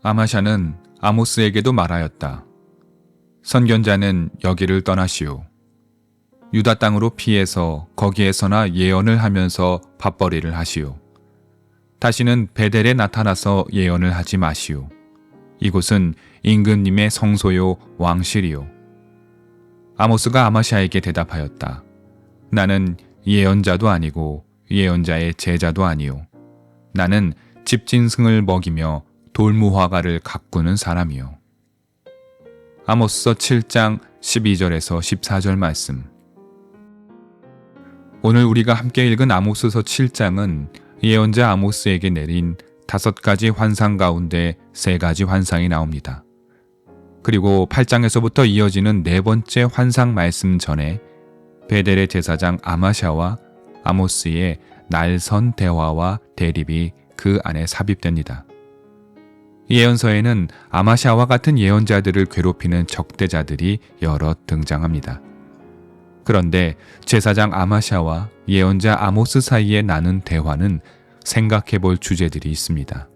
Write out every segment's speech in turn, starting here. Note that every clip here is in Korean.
아마샤는 아모스에게도 말하였다. 선견자는 여기를 떠나시오. 유다 땅으로 피해서 거기에서나 예언을 하면서 밥벌이를 하시오. 다시는 베델에 나타나서 예언을 하지 마시오. 이곳은 임금님의 성소요 왕실이요. 아모스가 아마샤에게 대답하였다. 나는 예언자도 아니고 예언자의 제자도 아니요. 나는 집짐승을 먹이며 돌무화과를 가꾸는 사람이요. 아모스서 7장 12절에서 14절 말씀. 오늘 우리가 함께 읽은 아모스서 7장은 예언자 아모스에게 내린 5가지 환상 가운데 3가지 환상이 나옵니다. 그리고 8장에서부터 이어지는 4번째 환상 말씀 전에 베델의 제사장 아마샤와 아모스의 날선 대화와 대립이 그 안에 삽입됩니다. 예언서에는 아마샤와 같은 예언자들을 괴롭히는 적대자들이 여럿 등장합니다. 그런데 제사장 아마샤와 예언자 아모스 사이에 나눈 대화는 생각해 볼 주제들이 있습니다.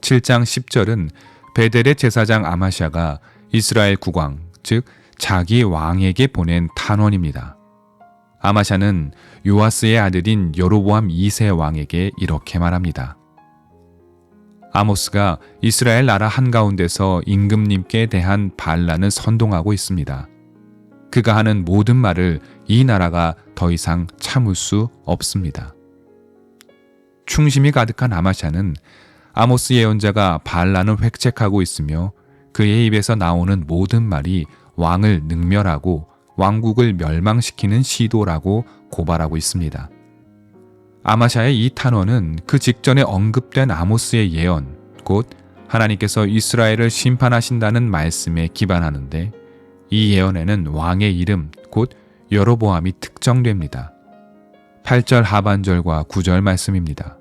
7장 10절은 베델의 제사장 아마샤가 이스라엘 국왕, 즉 자기 왕에게 보낸 탄원입니다. 아마샤는 요아스의 아들인 여로보암 2세 왕에게 이렇게 말합니다. 아모스가 이스라엘 나라 한가운데서 임금님께 대한 반란을 선동하고 있습니다. 그가 하는 모든 말을 이 나라가 더 이상 참을 수 없습니다. 충심이 가득한 아마샤는 아모스 예언자가 반란을 획책하고 있으며 그의 입에서 나오는 모든 말이 왕을 능멸하고 왕국을 멸망시키는 시도라고 고발하고 있습니다. 아마샤의 이 탄원은 그 직전에 언급된 아모스의 예언, 곧 하나님께서 이스라엘을 심판하신다는 말씀에 기반하는데 이 예언에는 왕의 이름, 곧 여로보암이 특정됩니다. 8절 하반절과 9절 말씀입니다.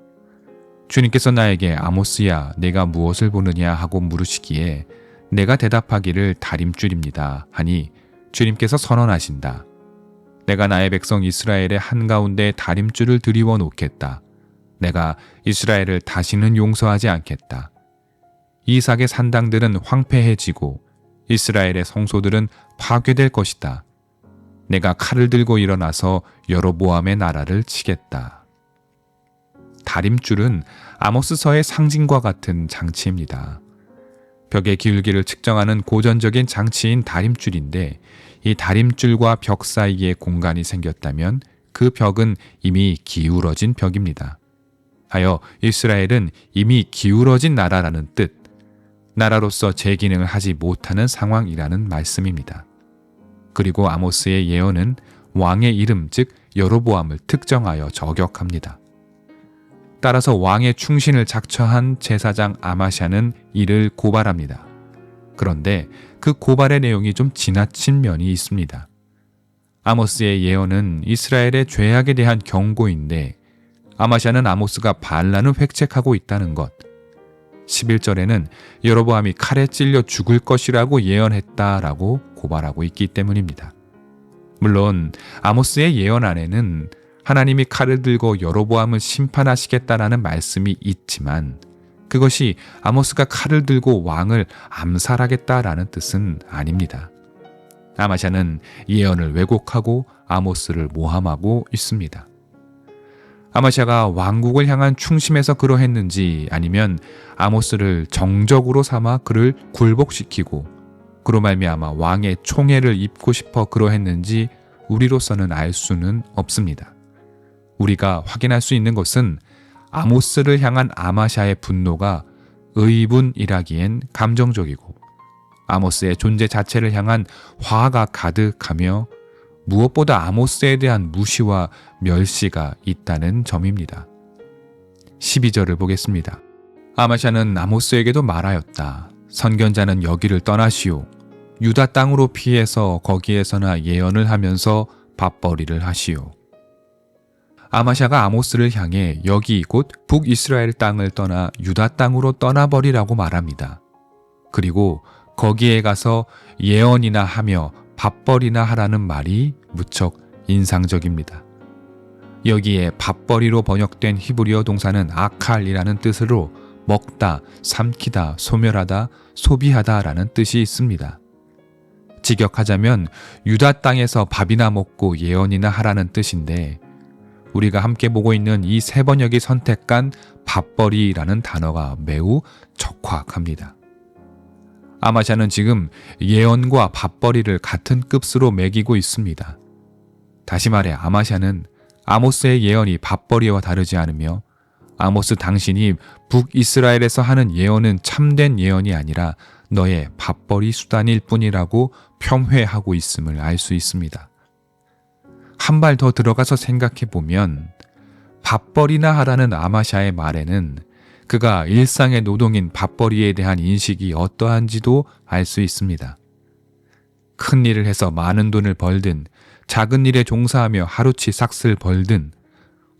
주님께서 나에게 아모스야 내가 무엇을 보느냐 하고 물으시기에 내가 대답하기를 다림줄입니다 하니 주님께서 선언하신다. 내가 나의 백성 이스라엘의 한가운데 다림줄을 드리워 놓겠다. 내가 이스라엘을 다시는 용서하지 않겠다. 이삭의 산당들은 황폐해지고 이스라엘의 성소들은 파괴될 것이다. 내가 칼을 들고 일어나서 여로보암의 나라를 치겠다. 다림줄은 아모스서의 상징과 같은 장치입니다. 벽의 기울기를 측정하는 고전적인 장치인 다림줄인데 이 다림줄과 벽 사이에 공간이 생겼다면 그 벽은 이미 기울어진 벽입니다. 하여 이스라엘은 이미 기울어진 나라라는 뜻, 나라로서 제 기능을 하지 못하는 상황이라는 말씀입니다. 그리고 아모스의 예언은 왕의 이름 즉 여로보암을 특정하여 저격합니다. 따라서 왕의 충신을 작처한 제사장 아마샤는 이를 고발합니다. 그런데 그 고발의 내용이 좀 지나친 면이 있습니다. 아모스의 예언은 이스라엘의 죄악에 대한 경고인데 아마샤는 아모스가 반란을 획책하고 있다는 것, 11절에는 여로보암이 칼에 찔려 죽을 것이라고 예언했다라고 고발하고 있기 때문입니다. 물론 아모스의 예언 안에는 하나님이 칼을 들고 여로보암을 심판하시겠다라는 말씀이 있지만 그것이 아모스가 칼을 들고 왕을 암살하겠다라는 뜻은 아닙니다. 아마샤는 예언을 왜곡하고 아모스를 모함하고 있습니다. 아마샤가 왕국을 향한 충심에서 그러했는지 아니면 아모스를 정적으로 삼아 그를 굴복시키고 그로 말미암아 왕의 총애를 입고 싶어 그러했는지 우리로서는 알 수는 없습니다. 우리가 확인할 수 있는 것은 아모스를 향한 아마샤의 분노가 의분이라기엔 감정적이고 아모스의 존재 자체를 향한 화가 가득하며 무엇보다 아모스에 대한 무시와 멸시가 있다는 점입니다. 12절을 보겠습니다. 아마샤는 아모스에게도 말하였다. 선견자는 여기를 떠나시오. 유다 땅으로 피해서 거기에서나 예언을 하면서 밥벌이를 하시오. 아마샤가 아모스를 향해 여기 곧 북이스라엘 땅을 떠나 유다 땅으로 떠나버리라고 말합니다. 그리고 거기에 가서 예언이나 하며 밥벌이나 하라는 말이 무척 인상적입니다. 여기에 밥벌이로 번역된 히브리어 동사는 아칼이라는 뜻으로 먹다, 삼키다, 소멸하다, 소비하다라는 뜻이 있습니다. 직역하자면 유다 땅에서 밥이나 먹고 예언이나 하라는 뜻인데, 우리가 함께 보고 있는 이 세 번역이 선택한 밥벌이라는 단어가 매우 적확합니다. 아마샤는 지금 예언과 밥벌이를 같은 급수로 매기고 있습니다. 다시 말해 아마샤는 아모스의 예언이 밥벌이와 다르지 않으며, 아모스 당신이 북이스라엘에서 하는 예언은 참된 예언이 아니라 너의 밥벌이 수단일 뿐이라고 폄훼하고 있음을 알 수 있습니다. 한 발 더 들어가서 생각해 보면 밥벌이나 하라는 아마샤의 말에는 그가 일상의 노동인 밥벌이에 대한 인식이 어떠한지도 알 수 있습니다. 큰 일을 해서 많은 돈을 벌든 작은 일에 종사하며 하루치 삭슬 벌든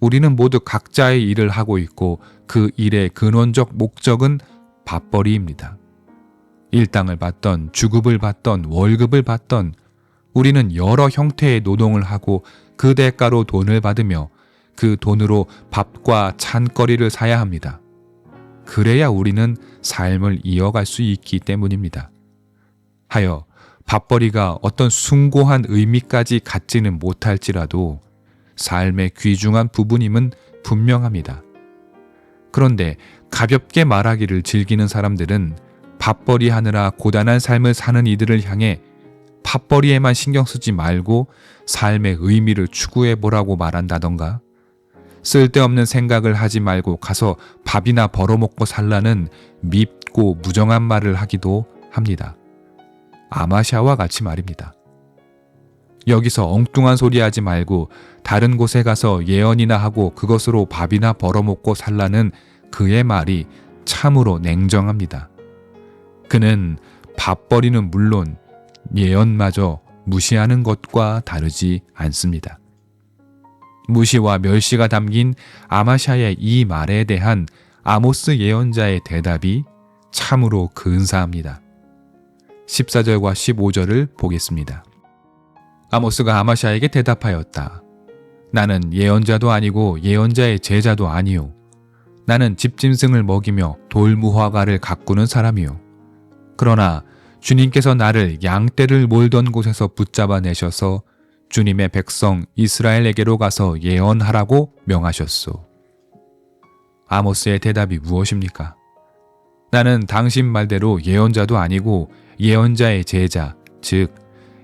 우리는 모두 각자의 일을 하고 있고 그 일의 근원적 목적은 밥벌이입니다. 일당을 받던 주급을 받던 월급을 받던 우리는 여러 형태의 노동을 하고 그 대가로 돈을 받으며 그 돈으로 밥과 찬거리를 사야 합니다. 그래야 우리는 삶을 이어갈 수 있기 때문입니다. 하여 밥벌이가 어떤 숭고한 의미까지 갖지는 못할지라도 삶의 귀중한 부분임은 분명합니다. 그런데 가볍게 말하기를 즐기는 사람들은 밥벌이 하느라 고단한 삶을 사는 이들을 향해 밥벌이에만 신경 쓰지 말고 삶의 의미를 추구해 보라고 말한다던가, 쓸데없는 생각을 하지 말고 가서 밥이나 벌어먹고 살라는 밉고 무정한 말을 하기도 합니다. 아마샤와 같이 말입니다. 여기서 엉뚱한 소리 하지 말고 다른 곳에 가서 예언이나 하고 그것으로 밥이나 벌어먹고 살라는 그의 말이 참으로 냉정합니다. 그는 밥벌이는 물론 예언마저 무시하는 것과 다르지 않습니다. 무시와 멸시가 담긴 아마샤의 이 말에 대한 아모스 예언자의 대답이 참으로 근사합니다. 14절과 15절을 보겠습니다. 아모스가 아마샤에게 대답하였다. 나는 예언자도 아니고 예언자의 제자도 아니요. 나는 집짐승을 먹이며 돌무화과를 가꾸는 사람이요. 그러나 주님께서 나를 양떼를 몰던 곳에서 붙잡아 내셔서 주님의 백성 이스라엘에게로 가서 예언하라고 명하셨소. 아모스의 대답이 무엇입니까? 나는 당신 말대로 예언자도 아니고 예언자의 제자, 즉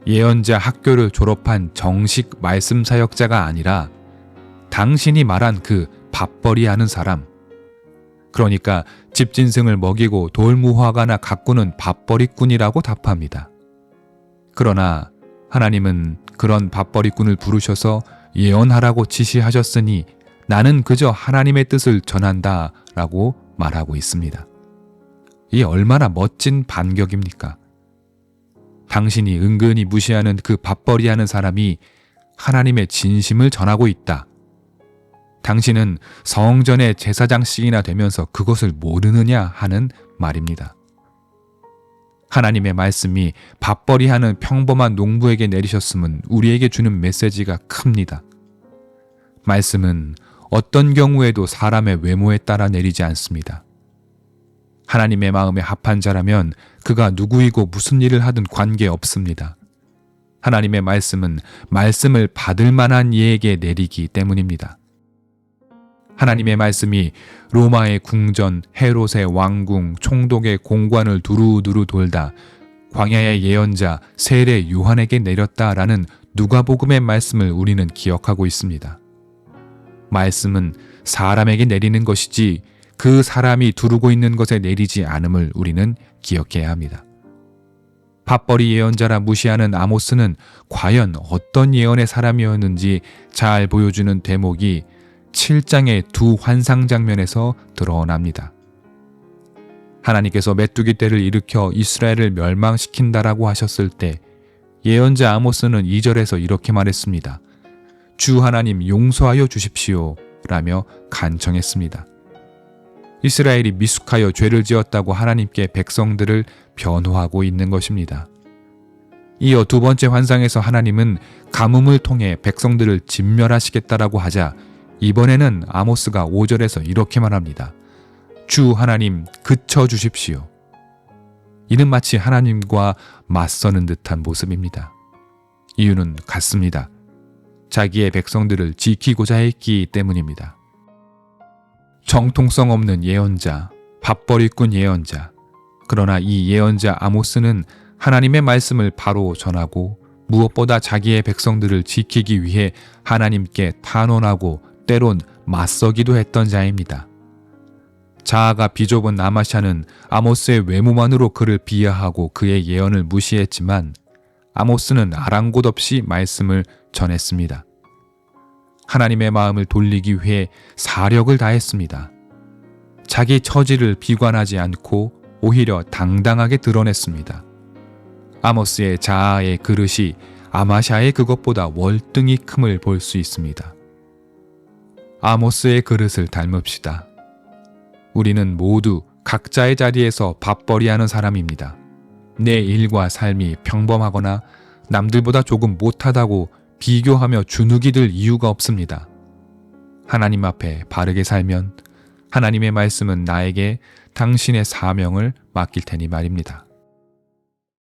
예언자 학교를 졸업한 정식 말씀 사역자가 아니라 당신이 말한 그 밥벌이 하는 사람, 그러니까 집짐승을 먹이고 돌무화과나 가꾸는 밥벌이꾼이라고 답합니다. 그러나 하나님은 그런 밥벌이꾼을 부르셔서 예언하라고 지시하셨으니 나는 그저 하나님의 뜻을 전한다 라고 말하고 있습니다. 이 얼마나 멋진 반격입니까? 당신이 은근히 무시하는 그 밥벌이하는 사람이 하나님의 진심을 전하고 있다. 당신은 성전의 제사장씩이나 되면서 그것을 모르느냐 하는 말입니다. 하나님의 말씀이 밥벌이하는 평범한 농부에게 내리셨음은 우리에게 주는 메시지가 큽니다. 말씀은 어떤 경우에도 사람의 외모에 따라 내리지 않습니다. 하나님의 마음에 합한 자라면 그가 누구이고 무슨 일을 하든 관계없습니다. 하나님의 말씀은 말씀을 받을 만한 이에게 내리기 때문입니다. 하나님의 말씀이 로마의 궁전, 헤롯의 왕궁, 총독의 공관을 두루두루 돌다 광야의 예언자 세례 요한에게 내렸다라는 누가복음의 말씀을 우리는 기억하고 있습니다. 말씀은 사람에게 내리는 것이지 그 사람이 두르고 있는 것에 내리지 않음을 우리는 기억해야 합니다. 밥벌이 예언자라 무시하는 아모스는 과연 어떤 예언의 사람이었는지 잘 보여주는 대목이 7장의 두 환상 장면에서 드러납니다. 하나님께서 메뚜기 떼를 일으켜 이스라엘을 멸망시킨다라고 하셨을 때 예언자 아모스는 2절에서 이렇게 말했습니다. 주 하나님 용서하여 주십시오 라며 간청했습니다. 이스라엘이 미숙하여 죄를 지었다고 하나님께 백성들을 변호하고 있는 것입니다. 이어 두 번째 환상에서 하나님은 가뭄을 통해 백성들을 진멸하시겠다라고 하자 이번에는 아모스가 5절에서 이렇게 말합니다. 주 하나님 그쳐 주십시오. 이는 마치 하나님과 맞서는 듯한 모습입니다. 이유는 같습니다. 자기의 백성들을 지키고자 했기 때문입니다. 정통성 없는 예언자, 밥벌이꾼 예언자. 그러나 이 예언자 아모스는 하나님의 말씀을 바로 전하고 무엇보다 자기의 백성들을 지키기 위해 하나님께 탄원하고 때론 맞서기도 했던 자입니다. 자아가 비좁은 아마샤는 아모스의 외모만으로 그를 비하하고 그의 예언을 무시했지만 아모스는 아랑곳 없이 말씀을 전했습니다. 하나님의 마음을 돌리기 위해 사력을 다했습니다. 자기 처지를 비관하지 않고 오히려 당당하게 드러냈습니다. 아모스의 자아의 그릇이 아마샤의 그것보다 월등히 큼을 볼 수 있습니다. 아모스의 그릇을 닮읍시다. 우리는 모두 각자의 자리에서 밥벌이하는 사람입니다. 내 일과 삶이 평범하거나 남들보다 조금 못하다고 비교하며 주눅이 들 이유가 없습니다. 하나님 앞에 바르게 살면 하나님의 말씀은 나에게 당신의 사명을 맡길 테니 말입니다.